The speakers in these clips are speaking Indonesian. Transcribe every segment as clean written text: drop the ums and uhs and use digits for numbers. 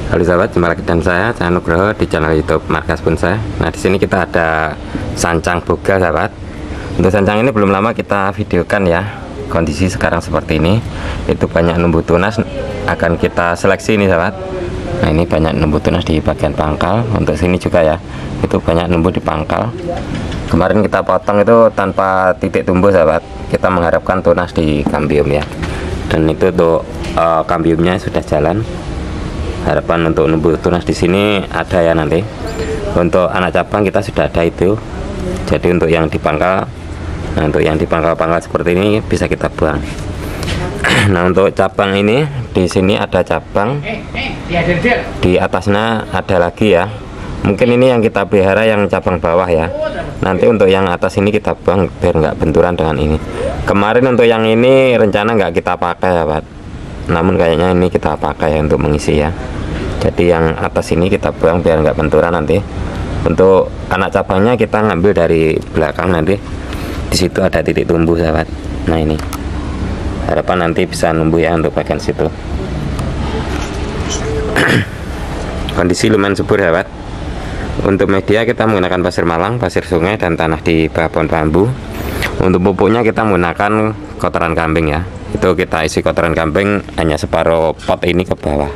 Halo sahabat, jumpa lagi dengan saya Cahaya Nugroho di channel YouTube Markas Bonsai. Nah, di sini kita ada sancang boga sahabat. Untuk sancang ini belum lama kita videokan ya. Kondisi sekarang seperti ini. Itu banyak numbuh tunas, akan kita seleksi ini sahabat. Nah, ini banyak numbuh tunas di bagian pangkal. Untuk sini juga ya, itu banyak numbuh di pangkal. Kemarin kita potong itu tanpa titik tumbuh sahabat. Kita mengharapkan tunas di kambium ya. Dan itu untuk kambiumnya sudah jalan. Harapan untuk numbuh tunas di sini ada ya nanti. Untuk anak cabang kita sudah ada itu. Jadi untuk yang di pangkal, nah untuk yang di pangkal-pangkal seperti ini bisa kita buang. Nah, untuk cabang ini di sini ada cabang. Di atasnya ada lagi ya. Mungkin ini yang kita pelihara yang cabang bawah ya. Nanti untuk yang atas ini kita buang biar nggak benturan dengan ini. Kemarin untuk yang ini rencana nggak kita pakai ya Pak. Namun kayaknya ini kita pakai untuk mengisi ya. Jadi yang atas ini kita buang biar nggak benturan nanti. Untuk anak cabangnya kita ngambil dari belakang nanti. Di situ ada titik tumbuh sahabat. Nah ini. Harapan nanti bisa numbuh ya untuk bagian situ. Kondisi lumayan subur sahabat. Untuk media kita menggunakan pasir malang, pasir sungai, dan tanah di bawah pohon bambu. Untuk pupuknya kita menggunakan kotoran kambing ya. Itu kita isi kotoran kambing hanya separuh pot ini ke bawah.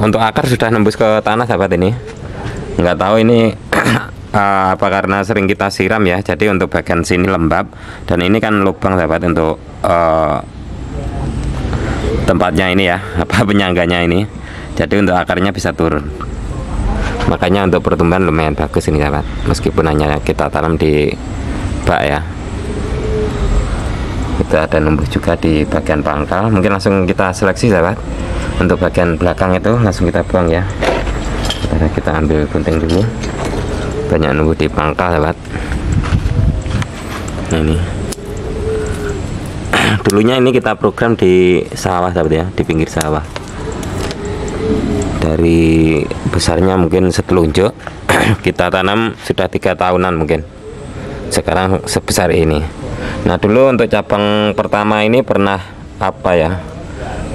Untuk akar sudah nembus ke tanah sahabat ini. Nggak tahu ini apa karena sering kita siram ya. Jadi untuk bagian sini lembab dan ini kan lubang sahabat untuk tempatnya ini ya, apa penyangganya ini. Jadi untuk akarnya bisa turun. Makanya untuk pertumbuhan lumayan bagus ini sahabat. Meskipun hanya kita tanam di bak ya. Itu ada numbuh juga di bagian pangkal. Mungkin langsung kita seleksi sahabat. Untuk bagian belakang itu langsung kita buang ya. Kita ambil gunting dulu. Banyak numbuh di pangkal sahabat. Nah, ini dulunya ini kita program di sawah sahabat ya, di pinggir sawah. Dari besarnya mungkin setelunjuk kita tanam sudah 3 tahunan mungkin. Sekarang sebesar ini. Nah, dulu untuk cabang pertama ini pernah apa ya?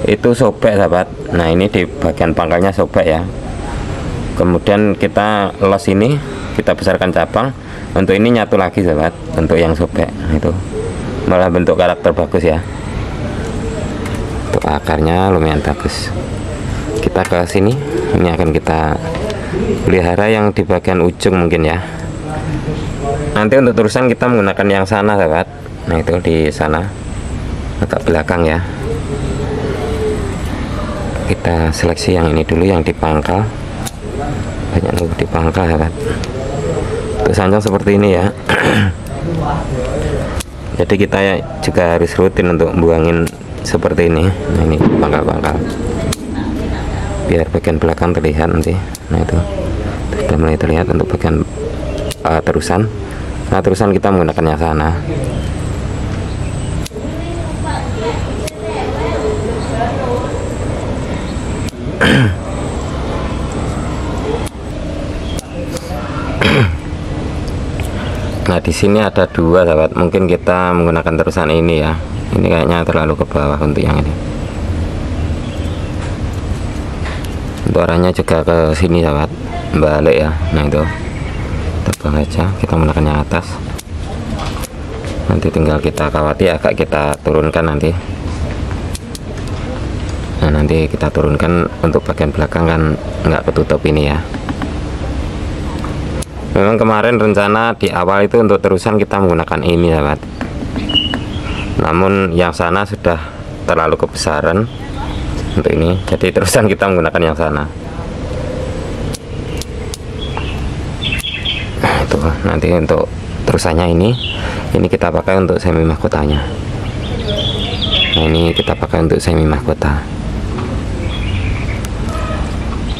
Itu sobek sahabat. Nah, ini di bagian pangkalnya sobek ya. Kemudian kita los ini, kita besarkan cabang. Untuk ini nyatu lagi sahabat. Untuk yang sobek itu malah bentuk karakter bagus ya. Untuk akarnya lumayan bagus. Kita ke sini, ini akan kita pelihara yang di bagian ujung mungkin ya. Nanti untuk terusan kita menggunakan yang sana sahabat. Nah, itu di sana agak belakang ya. Kita seleksi yang ini dulu, yang di pangkal. Banyak nunggu di pangkal sahabat. Untuk sancang seperti ini ya. Jadi kita ya juga harus rutin untuk buangin seperti ini. Nah, ini pangkal-pangkal biar bagian belakang terlihat nanti. Nah, itu sudah mulai terlihat untuk bagian terusan. Nah, terusan kita menggunakan yang sana. Nah, di sini ada 2 sahabat. Mungkin kita menggunakan terusan ini ya. Ini kayaknya terlalu ke bawah untuk yang ini. Untuk arahnya juga ke sini sahabat, balik ya. Nah, itu terbang aja, kita menggunakan yang atas. Nanti tinggal kita kawati agak kita turunkan nanti. Nah, nanti kita turunkan untuk bagian belakang kan nggak ketutup ini ya. Memang kemarin rencana di awal itu untuk terusan kita menggunakan ini sahabat. Namun yang sana sudah terlalu kebesaran untuk ini, jadi terusan kita menggunakan yang sana. Nah, itu nanti untuk terusannya ini kita pakai untuk semi mahkotanya. Nah, ini kita pakai untuk semi mahkota.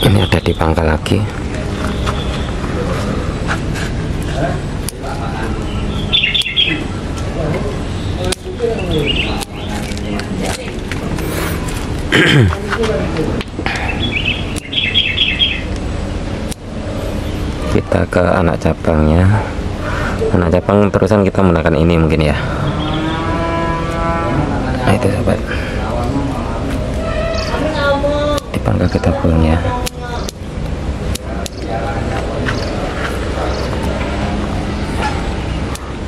Ini ada di pangkal lagi. Kita ke anak cabangnya. Anak cabang terusan kita menggunakan ini mungkin ya. Nah, itu sahabat. di pangkal kita buang ya.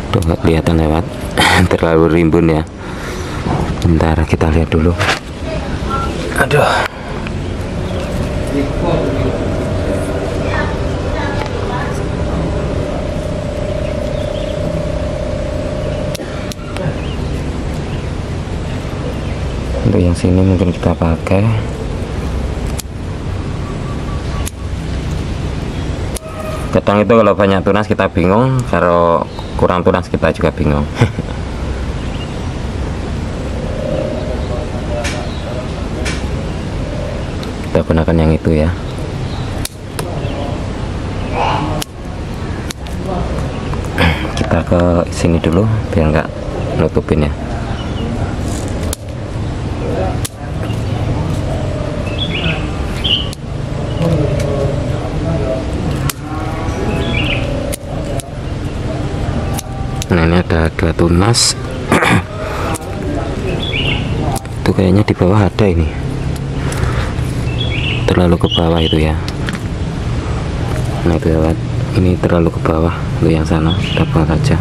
Tuh nggak kelihatan lewat terlalu rimbun ya. Bentar kita lihat dulu. Aduh, untuk yang sini mungkin kita pakai. Kadang itu kalau banyak tunas kita bingung, kalau kurang tunas kita juga bingung. Kita gunakan yang itu ya. Kita ke sini dulu biar nggak nutupin ya. Nah ini ada 2 tunas. Itu kayaknya di bawah ada, ini terlalu ke bawah itu ya. Nah itu ya, ini terlalu ke bawah, untuk yang sana kita buang saja.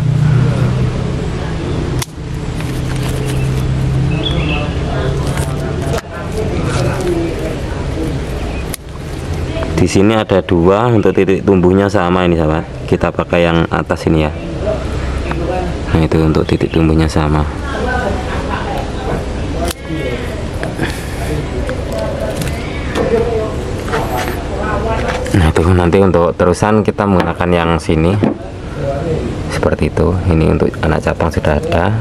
Di sini ada 2 untuk titik tumbuhnya sama ini sahabat, kita pakai yang atas ini ya. Nah itu untuk titik tumbuhnya sama. Nah itu nanti untuk terusan kita menggunakan yang sini seperti itu. Ini untuk anak cabang sudah ada.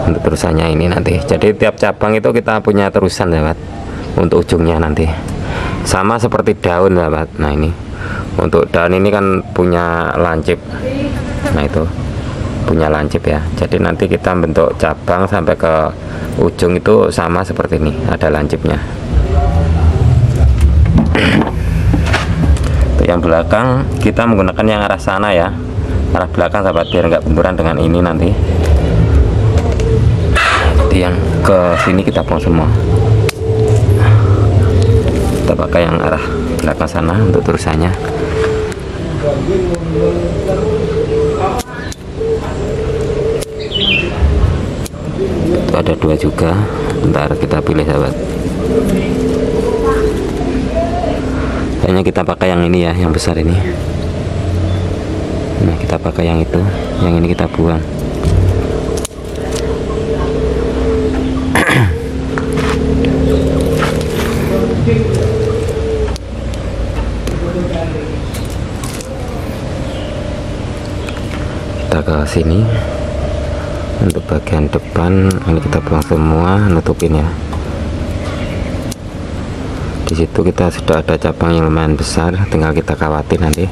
Untuk terusannya ini nanti. Jadi tiap cabang itu kita punya terusan sahabat. Untuk ujungnya nanti sama seperti daun sahabat. Nah ini untuk daun ini kan punya lancip. Nah itu punya lancip ya. Jadi nanti kita bentuk cabang sampai ke ujung itu sama seperti ini, ada lancipnya. Untuk yang belakang kita menggunakan yang arah sana ya, arah belakang sahabat, biar nggak benturan dengan ini nanti. Jadi yang ke sini kita buang semua. Kita pakai yang arah belakang sana untuk terusannya. Itu ada 2 juga, bentar kita pilih sahabat. Kayaknya kita pakai yang ini ya, yang besar ini. Nah kita pakai yang itu, yang ini kita buang. Kita ke sini. Untuk bagian depan ini kita buang semua, nutupin ya. Di situ kita sudah ada cabang yang lumayan besar, tinggal kita kawatin nanti.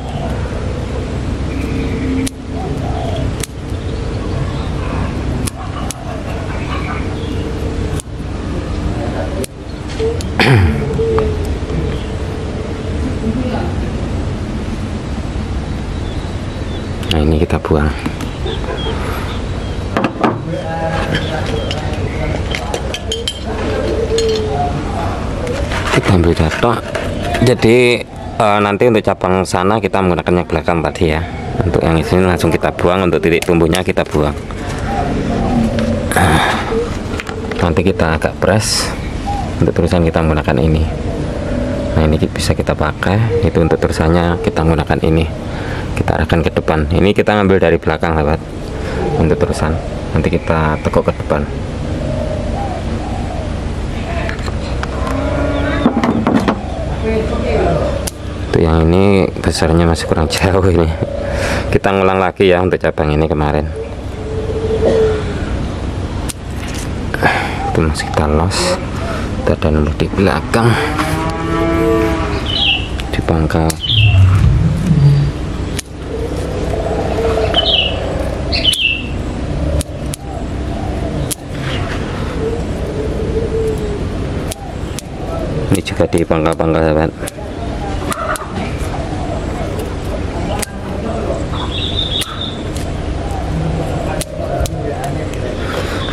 Nah ini kita buang. Kita ambil data. Jadi nanti untuk cabang sana kita menggunakan yang belakang tadi ya. Untuk yang sini langsung kita buang, untuk titik tumbuhnya kita buang. Nanti kita agak press. Untuk tulisan kita menggunakan ini. Nah ini bisa kita pakai. Itu untuk tulisannya kita menggunakan ini. Kita arahkan ke depan. Ini kita ngambil dari belakang sahabat. Untuk tulisan nanti kita tekuk ke depan. Itu yang ini besarnya masih kurang jauh ini. Kita ngulang lagi ya untuk cabang ini kemarin. Itu masih kita los. Kita ada nomor di belakang di pangkal. Ini juga di pangkal-pangkal sahabat.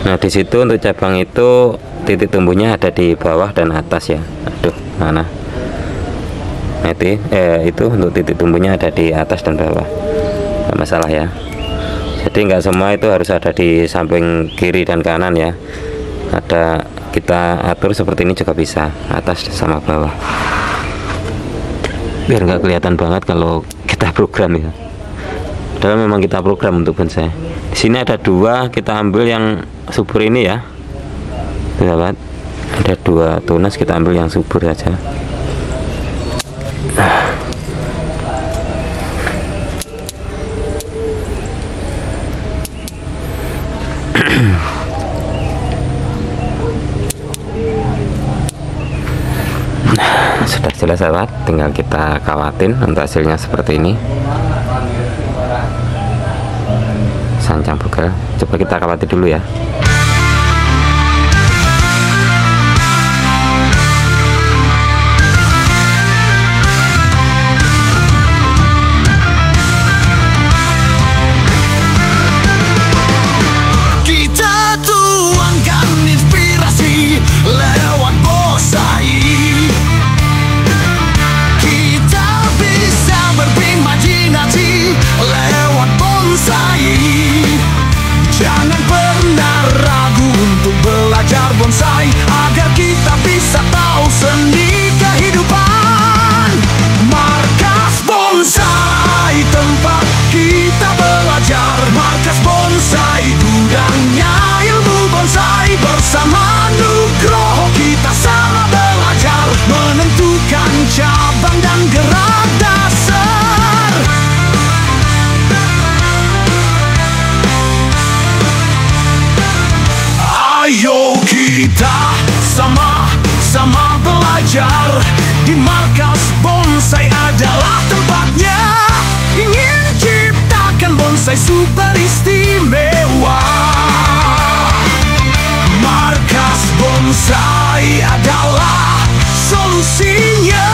Nah di situ untuk cabang itu titik tumbuhnya ada di bawah dan atas ya. Aduh, mana. Nah, itu untuk titik tumbuhnya ada di atas dan bawah, nggak masalah ya. Jadi nggak semua itu harus ada di samping kiri dan kanan ya, ada kita atur seperti ini juga bisa, atas sama bawah, biar nggak kelihatan banget kalau kita program ya. Padahal memang kita program untuk bonsai. Di sini ada dua, kita ambil yang subur ini ya, sahabat. Ada dua tunas, kita ambil yang subur saja. Sudah jelas sahabat, tinggal kita kawatin untuk hasilnya seperti ini. Sancang bugal, coba kita kawati dulu ya. Jangan pernah ragu untuk belajar bonsai, agar kita bisa tahu seni kehidupan. Markas Bonsai, tempat kita belajar. Markas Bonsai, gudangnya ilmu bonsai. Bersama Nugroho kita sama belajar, menentukan cabang dan gerak dasar. Ayo kita sama-sama belajar. Di Markas Bonsai adalah tempatnya. Ingin ciptakan bonsai super istimewa. Markas Bonsai adalah solusinya.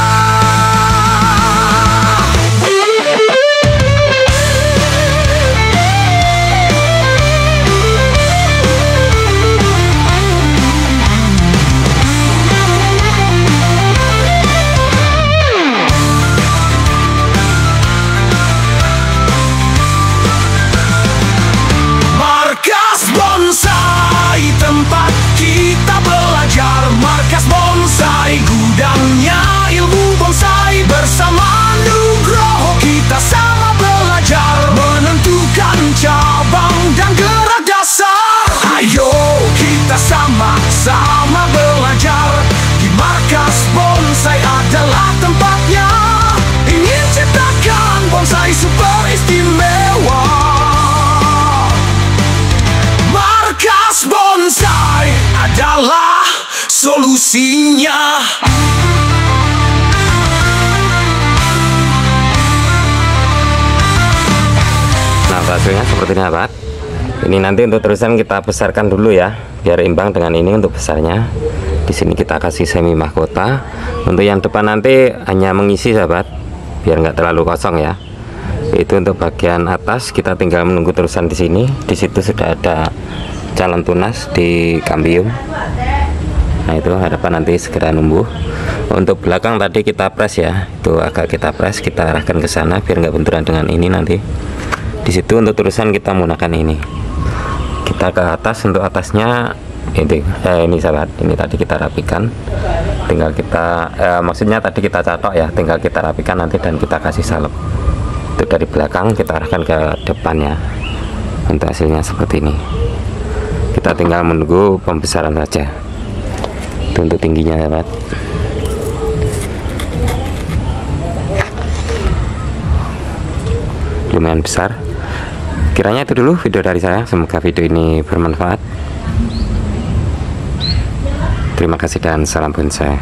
Tempat kita belajar. Markas Bonsai, gudangnya ilmu bonsai. Bersama Nugroho kita sama belajar, menentukan cabang dan gerak dasar. Ayo kita sama-sama belajar. Di Markas Bonsai adalah tempatnya. Ingin ciptakan bonsai super istimewa. Markas Bonsai adalah solusinya. Nah, hasilnya seperti ini sahabat. Ini nanti untuk terusan kita besarkan dulu ya, biar imbang dengan ini untuk besarnya. Di sini kita kasih semi mahkota. Untuk yang depan nanti hanya mengisi sahabat, biar nggak terlalu kosong ya. Itu untuk bagian atas kita tinggal menunggu terusan di sini. Di situ sudah ada calon tunas di kambium. Nah, itu harapan nanti segera numbuh. Untuk belakang tadi kita press ya, itu agak kita press, kita arahkan ke sana biar nggak benturan dengan ini nanti. Di situ untuk terusan kita menggunakan ini. Kita ke atas, untuk atasnya ini sahabat, ini tadi kita rapikan. Tinggal kita maksudnya tadi kita catok ya, tinggal kita rapikan nanti dan kita kasih salep. Itu dari belakang kita arahkan ke depannya. Untuk hasilnya seperti ini. Kita tinggal menunggu pembesaran saja. Itu untuk tingginya sahabat. Lumayan besar. Kiranya itu dulu video dari saya. Semoga video ini bermanfaat. Terima kasih dan salam bonsai.